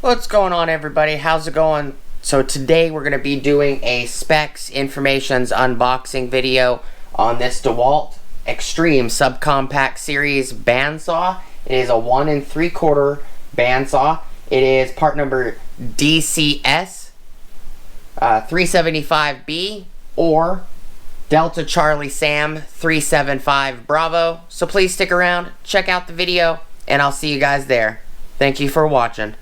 What's going on, everybody? How's it going? So today we're going to be doing a specs informations unboxing video on this Dewalt Xtreme subcompact series bandsaw. It is a 1 3/4 bandsaw. It is part number DCS375B or Delta Charlie Sam 375 Bravo. So please stick around, check out the video, and I'll see you guys there. Thank you for watching.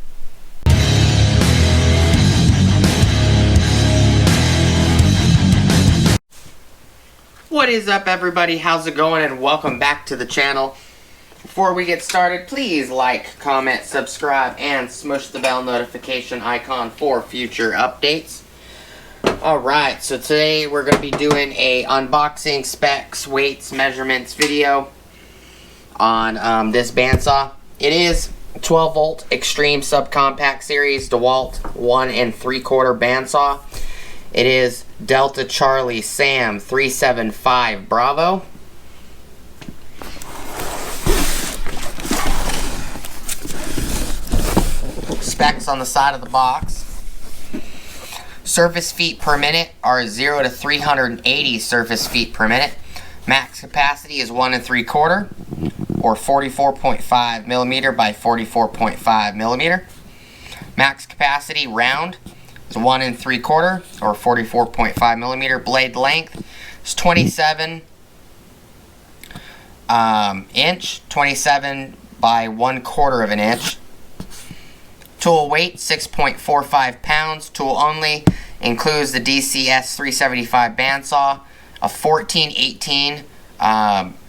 What is up, everybody? How's it going? And welcome back to the channel. Before we get started, please like, comment, subscribe, and smush the bell notification icon for future updates. Alright, so today we're going to be doing a unboxing, specs, weights, measurements video on this bandsaw. It is 12V Xtreme subcompact series Dewalt 1 3/4 bandsaw. It is Delta Charlie Sam 375 Bravo. Specs on the side of the box. Surface feet per minute are 0 to 380 surface feet per minute. Max capacity is 1 3/4 or 44.5 millimeter by 44.5 millimeter. Max capacity round is 1 3/4 or 44.5 millimeter. Blade length is 27 inch, 27 by 1/4 of an inch. Tool weight 6.45 pounds. Tool only includes the DCS375 bandsaw, a 14/18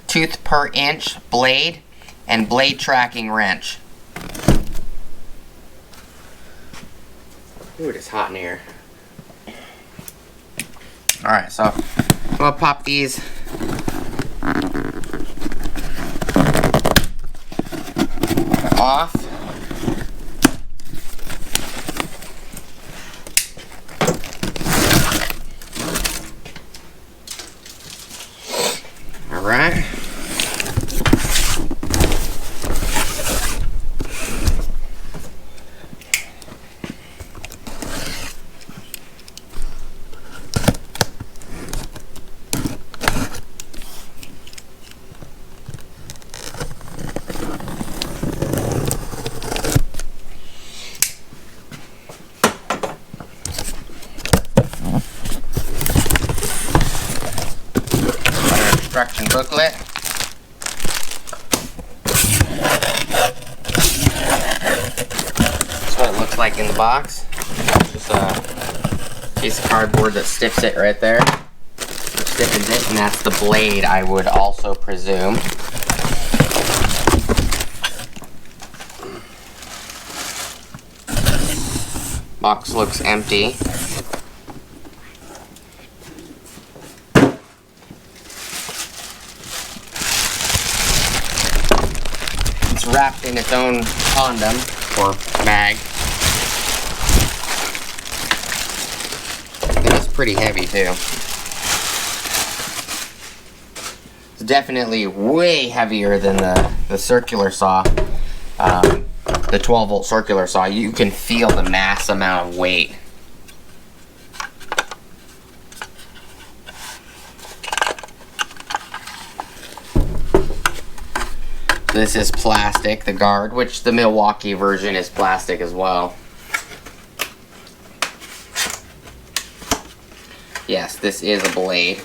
tooth per inch blade, and blade tracking wrench. Ooh, it is hot in here. Alright, so I'm gonna pop these off. Alright. Instruction booklet. That's what it looks like in the box. Just a piece of cardboard that stiffs it right there. Stiffens it, and that's the blade, I would also presume. Box looks empty. Wrapped in its own condom or bag. And it's pretty heavy too. It's definitely way heavier than the circular saw, the 12V circular saw. You can feel the mass amount of weight. This is plastic, the guard, which the Milwaukee version is plastic as well. Yes, this is a blade.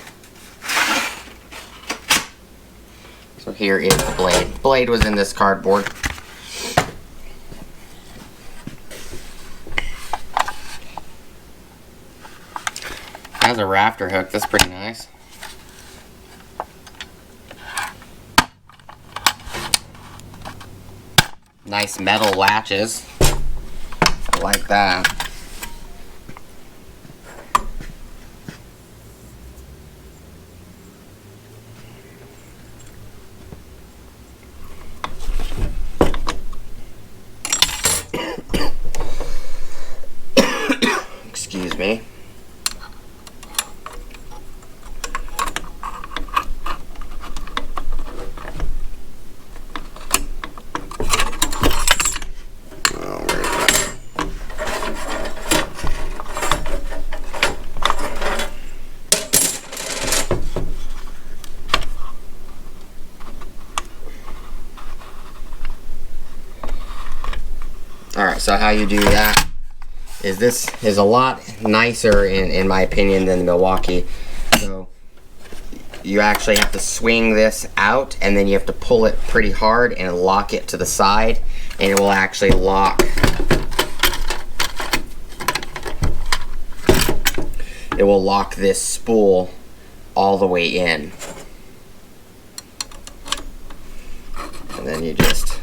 So here is the blade. The blade was in this cardboard. Has a rafter hook, that's pretty nice. Nice metal latches. I like that. Excuse me. Alright, so how you do that is this is a lot nicer in my opinion than the Milwaukee. So you actually have to swing this out and then you have to pull it pretty hard and lock it to the side, and it will actually lock. It will lock this spool all the way in. And then you just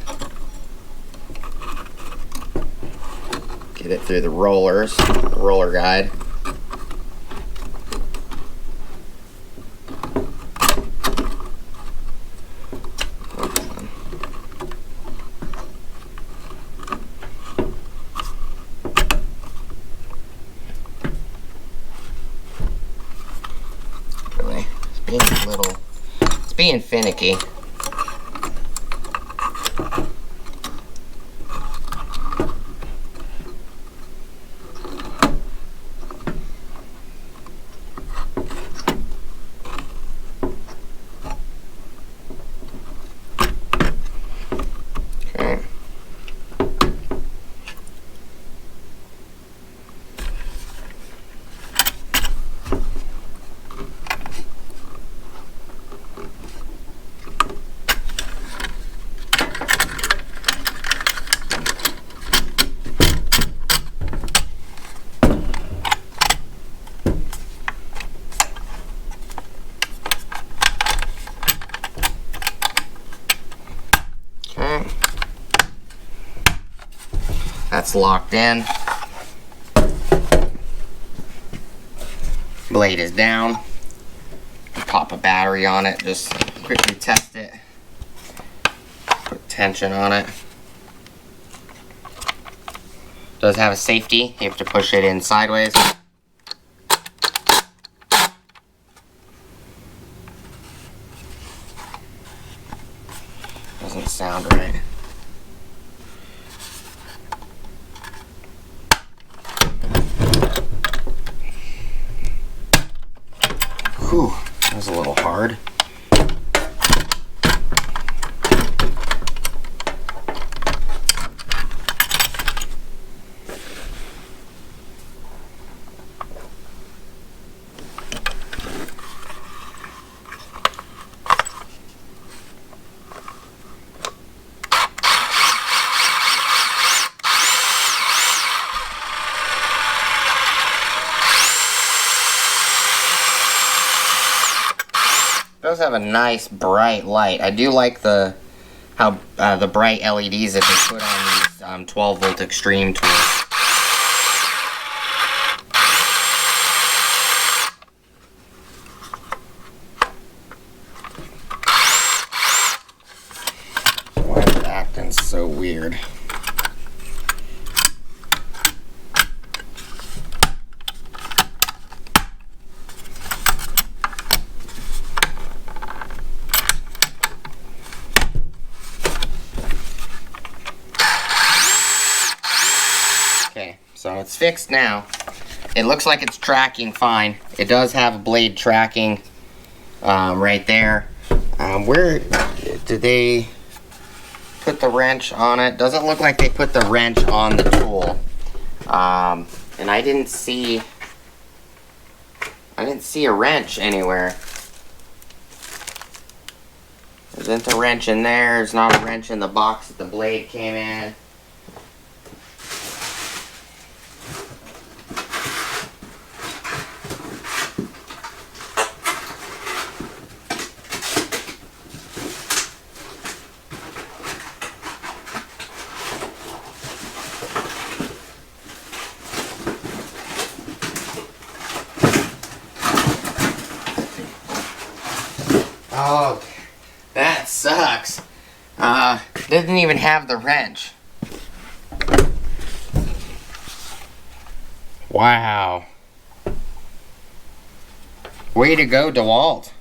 get it through the roller guide. Really, it's being finicky. That's locked in. Blade is down. Pop a battery on it, just quickly test it. Put tension on it. Does have a safety, you have to push it in sideways. Doesn't sound right. Whew, that was a little hard. It does have a nice bright light. I do like the bright LEDs that they put on these 12V Xtreme tools. Why is it acting so weird? So it's fixed now. It looks like it's tracking fine. It does have blade tracking right there. Where did they put the wrench on it? Doesn't look like they put the wrench on the tool. And I didn't see a wrench anywhere. There isn't a wrench in there. There's not a wrench in the box that the blade came in. Oh, that sucks. Didn't even have the wrench. Wow. Way to go, Dewalt.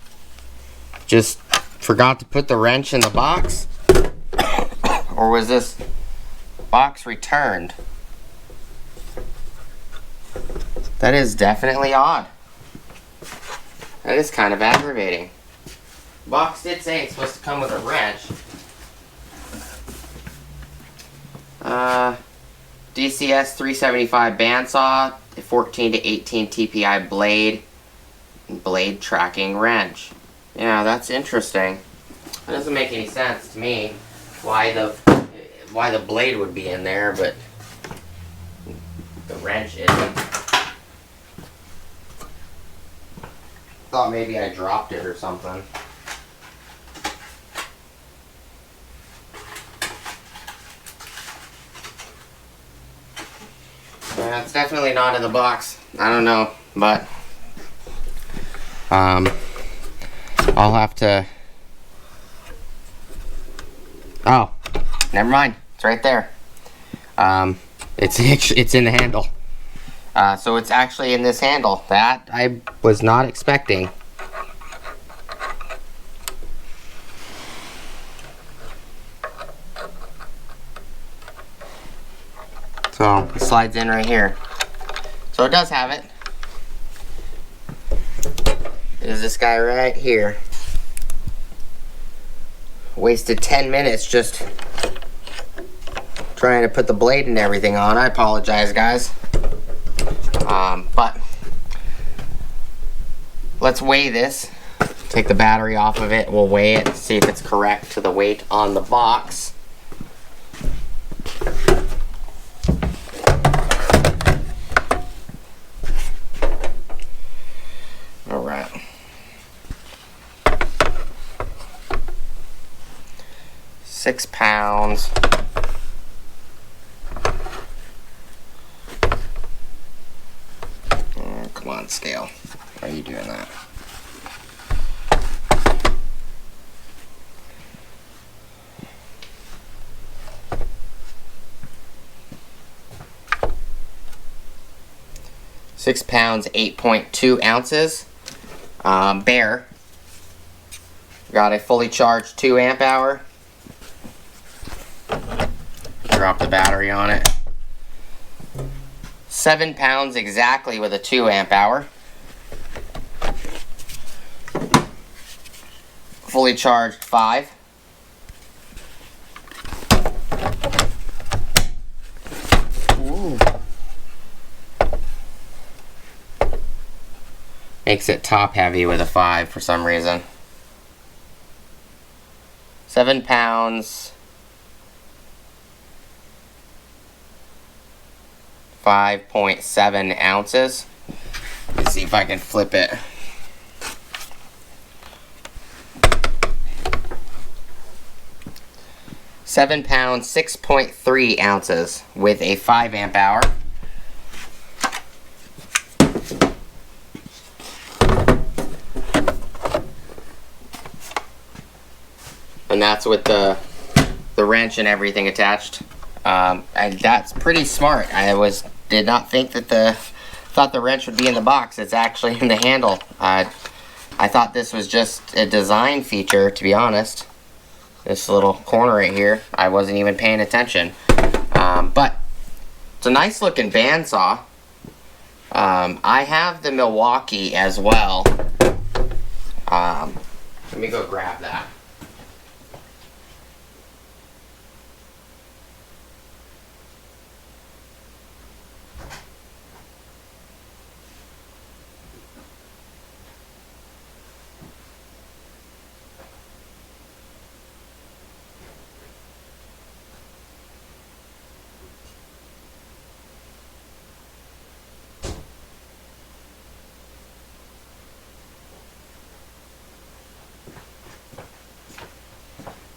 Just forgot to put the wrench in the box? Or was this box returned? That is definitely odd. That is kind of aggravating. Box did say it's supposed to come with a wrench. DCS375 bandsaw, 14 to 18 TPI blade, and blade tracking wrench. Yeah, that's interesting. It doesn't make any sense to me why the blade would be in there, but the wrench isn't. Thought maybe I dropped it or something. Yeah, it's definitely not in the box. I don't know, but I'll have to. Oh, never mind. It's right there. It's in the handle. So it's actually in this handle. That I was not expecting. So it slides in right here. So it does have it. There's this guy right here. Wasted 10 minutes just trying to put the blade and everything on. I apologize, guys. But let's weigh this. Take the battery off of it. We'll weigh it, see if it's correct to the weight on the box. All right. £6. Come on, scale. Why are you doing that? £6, 8.2 ounces. Bare. Got a fully charged 2 amp hour. Drop the battery on it. 7 pounds exactly with a 2 amp hour. Fully charged 5. Ooh. Makes it top heavy with a 5 for some reason. 7 pounds. 5.7 ounces. Let's see if I can flip it. £7, 6.3 ounces with a 5 amp hour. And that's with the wrench and everything attached. And that's pretty smart. Did not think that thought the wrench would be in the box. It's actually in the handle. I thought this was just a design feature, to be honest. This little corner right here, I wasn't even paying attention. But it's a nice looking bandsaw. I have the Milwaukee as well. Let me go grab that.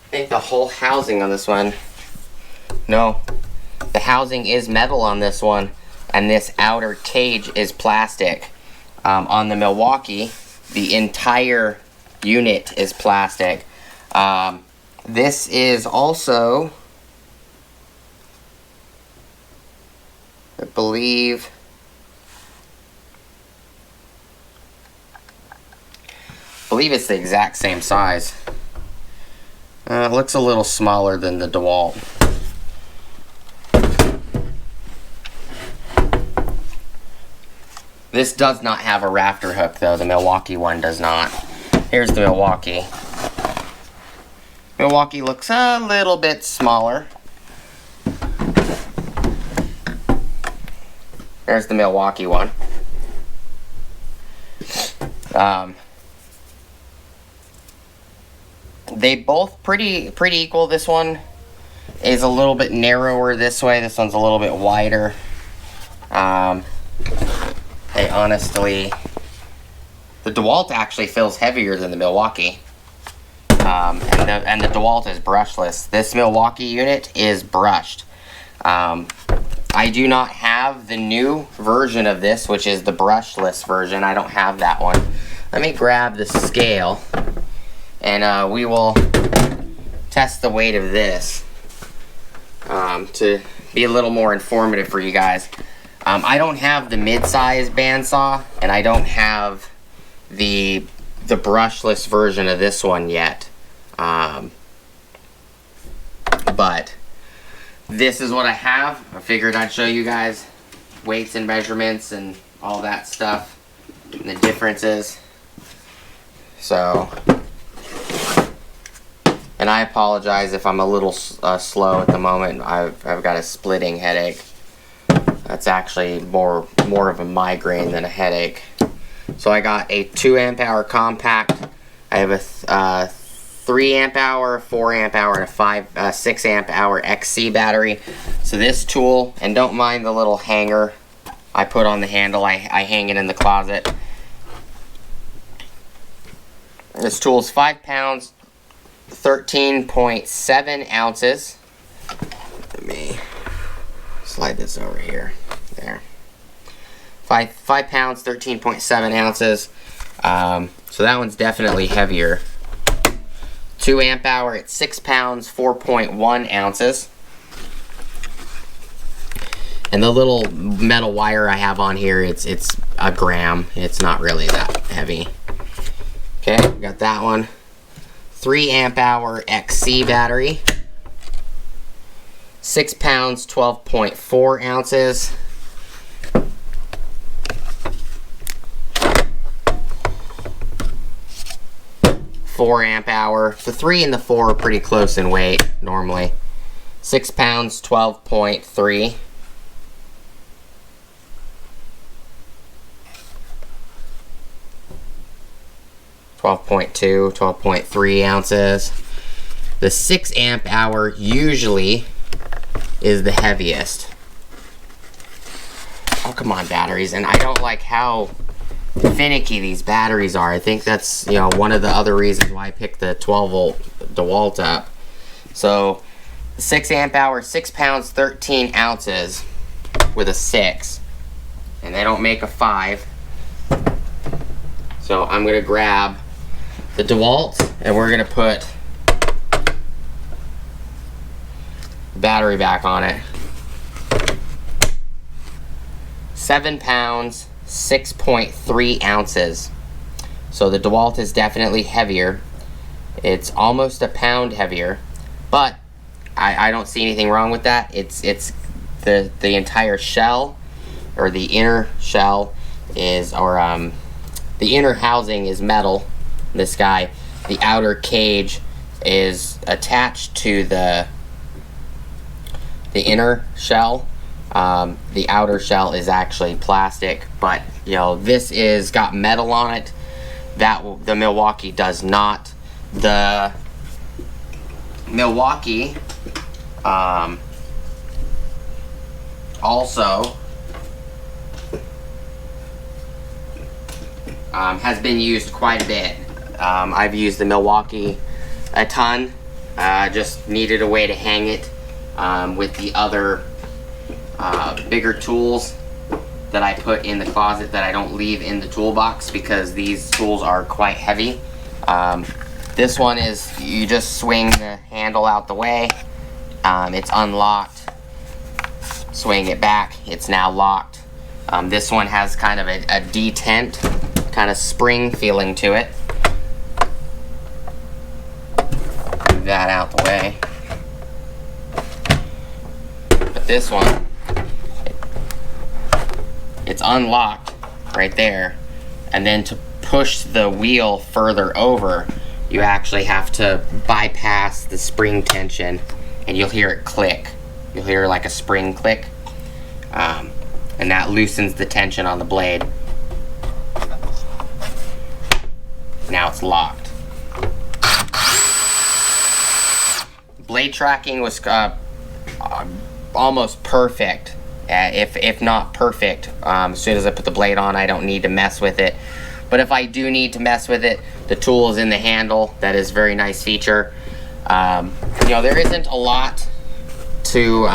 I think the whole housing on this one, no, the housing is metal on this one, and this outer cage is plastic. On the Milwaukee, the entire unit is plastic. This is also, I believe, it's the exact same size. It looks a little smaller than the Dewalt. This does not have a rafter hook though, the Milwaukee one does not. Here's the Milwaukee. Milwaukee looks a little bit smaller. There's the Milwaukee one. They both pretty equal. This one is a little bit narrower this way. This one's a little bit wider. Hey, honestly, the Dewalt actually feels heavier than the Milwaukee. And the Dewalt is brushless. This Milwaukee unit is brushed. I do not have the new version of this, which is the brushless version. I don't have that one. Let me grab the scale, and we will test the weight of this to be a little more informative for you guys. I don't have the mid-size bandsaw, and I don't have the brushless version of this one yet. But this is what I have. I figured I'd show you guys weights and measurements and all that stuff and the differences. So, and I apologize if I'm a little slow at the moment. I've got a splitting headache. That's actually more of a migraine than a headache. So I got a 2 amp hour compact. I have a 3 amp hour, 4 amp hour, and a 6 amp hour XC battery. So this tool, and don't mind the little hanger I put on the handle, I hang it in the closet. This tool is 5 pounds, 13.7 ounces. Let me slide this over here. There. 5 pounds, 13.7 ounces. So that one's definitely heavier. 2 amp hour at 6 pounds, 4.1 ounces. And the little metal wire I have on here, it's a gram. It's not really that heavy. Okay, got that one. 3 amp hour XC battery. 6 pounds, 12.4 ounces. 4 amp hour. The 3 and the 4 are pretty close in weight normally. 6 pounds, 12.3. 12.2, 12.3 ounces. The 6 amp hour usually is the heaviest. Oh, come on, batteries. And I don't like how finicky these batteries are. I think that's, you know, one of the other reasons why I picked the 12 volt Dewalt up. So 6 amp hour, 6 pounds, 13 ounces with a 6, and they don't make a 5. So I'm gonna grab the Dewalt and we're gonna put the battery back on it. 7 pounds, 6.3 ounces. So the Dewalt is definitely heavier. It's almost a pound heavier, but I don't see anything wrong with that. It's the entire shell, or the inner shell is, or the inner housing is metal. This guy, the outer cage is attached to the inner shell. The outer shell is actually plastic, but you know, this is got metal on it that the Milwaukee does not. The Milwaukee also has been used quite a bit. I've used the Milwaukee a ton. Just needed a way to hang it with the other bigger tools that I put in the closet that I don't leave in the toolbox because these tools are quite heavy. This one is, you just swing the handle out the way. It's unlocked. Swing it back. It's now locked. This one has kind of a detent, kind of spring feeling to it. Move that out the way. But this one, it's unlocked right there, and then to push the wheel further over, you actually have to bypass the spring tension, and you'll hear it click. You'll hear like a spring click. and that loosens the tension on the blade. Now it's locked. Blade tracking was almost perfect, if not perfect. As soon as I put the blade on, I don't need to mess with it. But if I do need to mess with it, the tool is in the handle. That is a very nice feature. You know, there isn't a lot to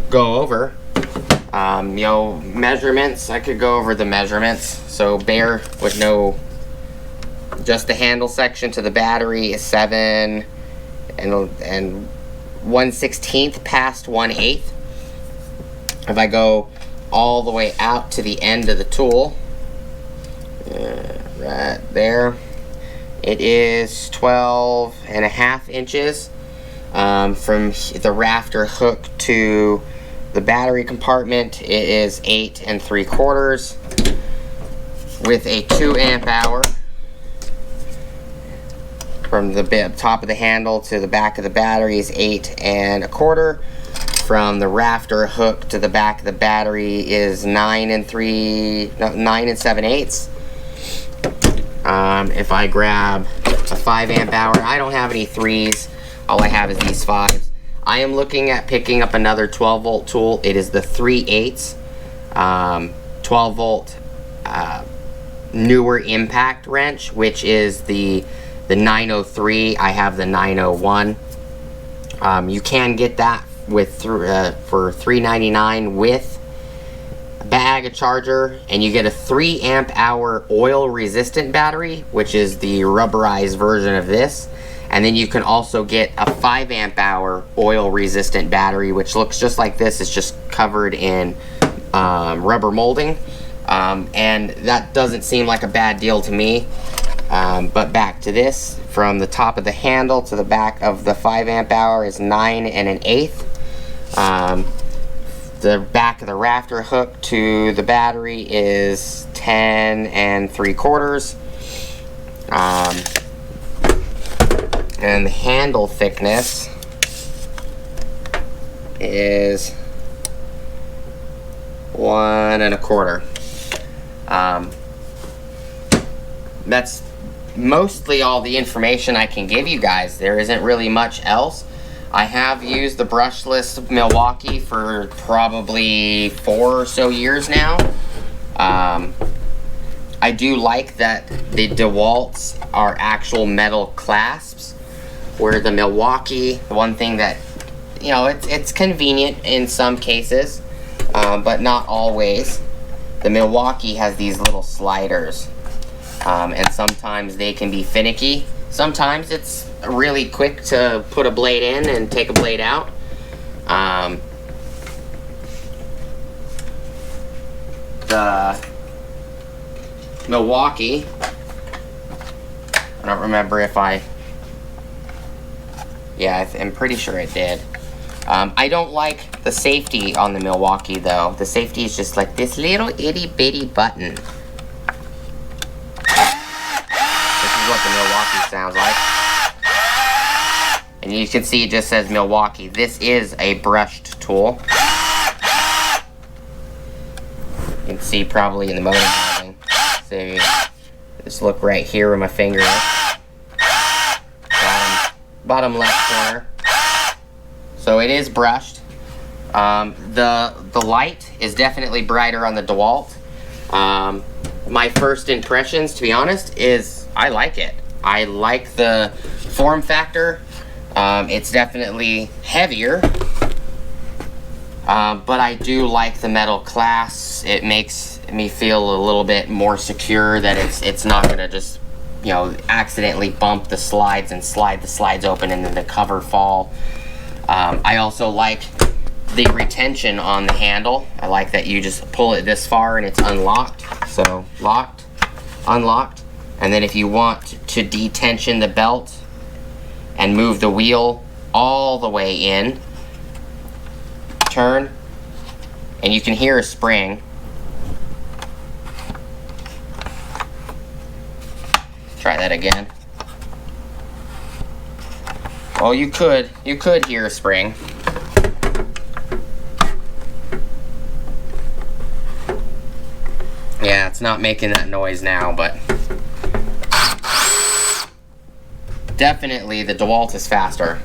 go over. You know, measurements, I could go over the measurements. So Bear would know just the handle section to the battery is 7 and 1/16 past 1/8. If I go all the way out to the end of the tool, right there, it is 12.5 inches from the rafter hook to the battery compartment. It is 8 3/4 with a 2 amp hour from the top of the handle to the back of the battery is 8 1/4. From the rafter hook to the back of the battery is 9 7/8. If I grab a 5 amp hour, I don't have any 3s. All I have is these 5s. I am looking at picking up another 12 volt tool. It is the 3/8 12 volt newer impact wrench, which is the Nano 3. I have the Nano 1. You can get that with for $3.99 with a bag, a charger, and you get a 3 amp hour oil resistant battery, which is the rubberized version of this. And then you can also get a 5 amp hour oil resistant battery, which looks just like this. It's just covered in rubber molding, and that doesn't seem like a bad deal to me. But back to this, from the top of the handle to the back of the 5 amp hour is 9 1/8. The back of the rafter hook to the battery is 10 3/4. And the handle thickness is 1 1/4. That's mostly all the information I can give you guys. There isn't really much else. I have used the brushless Milwaukee for probably 4 or so years now. I do like that the DeWalts are actual metal clasps, where the Milwaukee, the one thing that, you know, it's convenient in some cases, but not always. The Milwaukee has these little sliders. And sometimes they can be finicky. Sometimes it's really quick to put a blade in and take a blade out. The Milwaukee, I don't remember if I'm pretty sure it did. I don't like the safety on the Milwaukee though. The safety is just like this little itty bitty button. What the Milwaukee sounds like. And you can see it just says Milwaukee. This is a brushed tool. You can see probably in the motor housing. So just look right here where my finger is. Bottom left corner. So it is brushed. The light is definitely brighter on the DeWalt. My first impressions, to be honest, is I like it. I like the form factor. It's definitely heavier, but I do like the metal class. It makes me feel a little bit more secure that it's not gonna just, you know, accidentally bump the slides and slide the slides open and then the cover fall. I also like the retention on the handle. I like that you just pull it this far and it's unlocked. So locked, unlocked. And then if you want to detension the belt and move the wheel all the way in, turn, and you can hear a spring. Try that again. Well, you could hear a spring. Yeah, it's not making that noise now, but definitely the Dewalt is faster.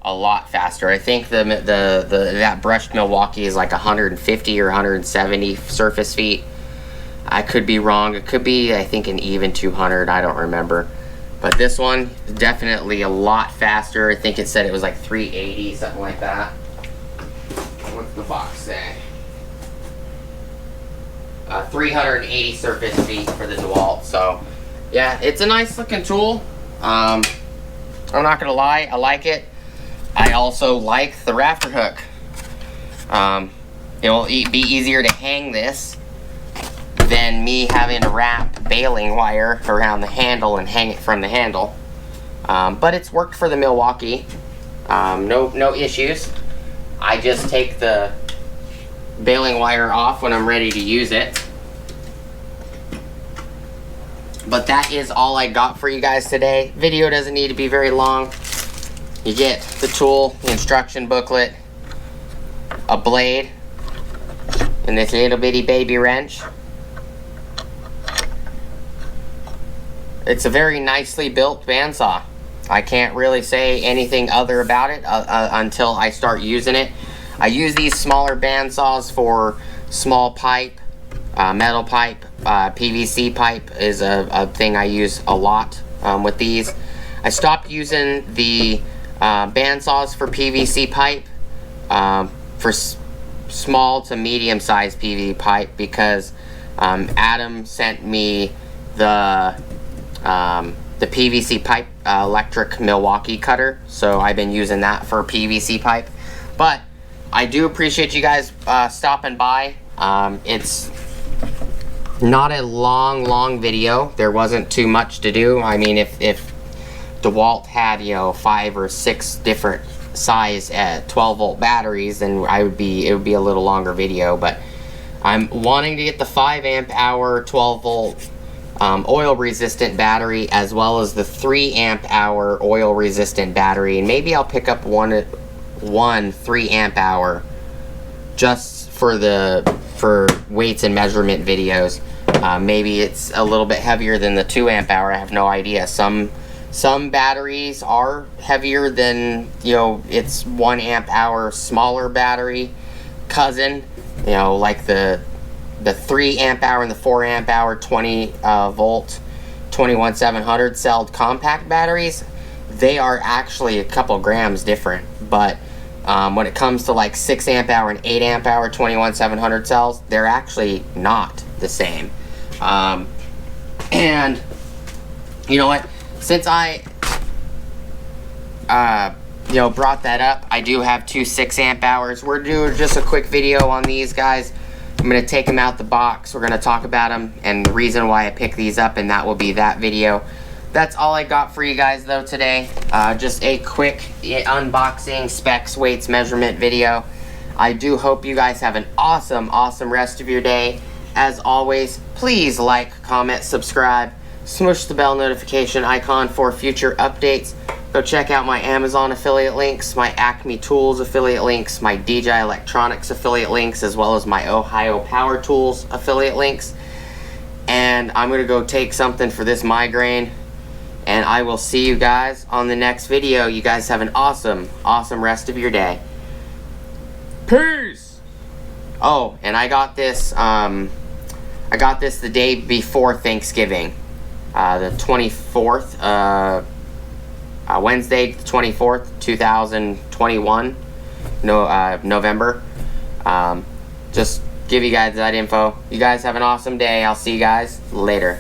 A lot faster. I think that brushed Milwaukee is like 150 or 170 surface feet. I could be wrong. It could be, I think, an even 200. I don't remember. But this one is definitely a lot faster. I think it said it was like 380, something like that. What's the box say? 380 surface feet for the Dewalt. So, yeah, it's a nice looking tool. I'm not gonna lie, I like it. I also like the rafter hook. It will be easier to hang this than me having to wrap baling wire around the handle and hang it from the handle. But it's worked for the Milwaukee. No issues. I just take the baling wire off when I'm ready to use it. But that is all I got for you guys today. Video doesn't need to be very long. You get the tool, the instruction booklet, a blade, and this little bitty baby wrench. It's a very nicely built bandsaw. I can't really say anything other about it until I start using it. I use these smaller bandsaws for small pipe, metal pipe, PVC pipe is a thing I use a lot with these. I stopped using the bandsaws for PVC pipe for small to medium sized PVC pipe because Adam sent me the PVC pipe electric Milwaukee cutter, so I've been using that for PVC pipe. But I do appreciate you guys stopping by. It's not a long video. There wasn't too much to do. I mean, if DeWalt had, you know, 5 or 6 different size 12-volt batteries, then it would be a little longer video. But I'm wanting to get the 5 amp hour 12-volt oil resistant battery, as well as the 3 amp hour oil resistant battery, and maybe I'll pick up one 3 amp hour just for weights and measurement videos. Maybe it's a little bit heavier than the 2 amp hour. I have no idea. Some batteries are heavier than, you know, it's 1 amp hour smaller battery cousin, you know, like the 3 amp hour and the 4 amp hour 20 volt 21700 celled compact batteries. They are actually a couple grams different, but when it comes to like 6 amp hour and 8 amp hour 21700 cells, they're actually not the same. And you know what, since I you know, brought that up, I do have 2 6 amp hours. We're doing just a quick video on these guys. I'm going to take them out the box. We're going to talk about them and the reason why I picked these up, and that will be that video. That's all I got for you guys though today. Just a quick unboxing, specs, weights, measurement video. I do hope you guys have an awesome rest of your day. As always, please like, comment, subscribe, smush the bell notification icon for future updates. Go check out my Amazon affiliate links, my Acme Tools affiliate links, my DJI Electronics affiliate links, as well as my Ohio Power Tools affiliate links. And I'm going to go take something for this migraine. And I will see you guys on the next video. You guys have an awesome rest of your day. Peace! Oh, and I got this the day before Thanksgiving. The 24th, Wednesday the 24th, 2021, November. Just give you guys that info. You guys have an awesome day. I'll see you guys later.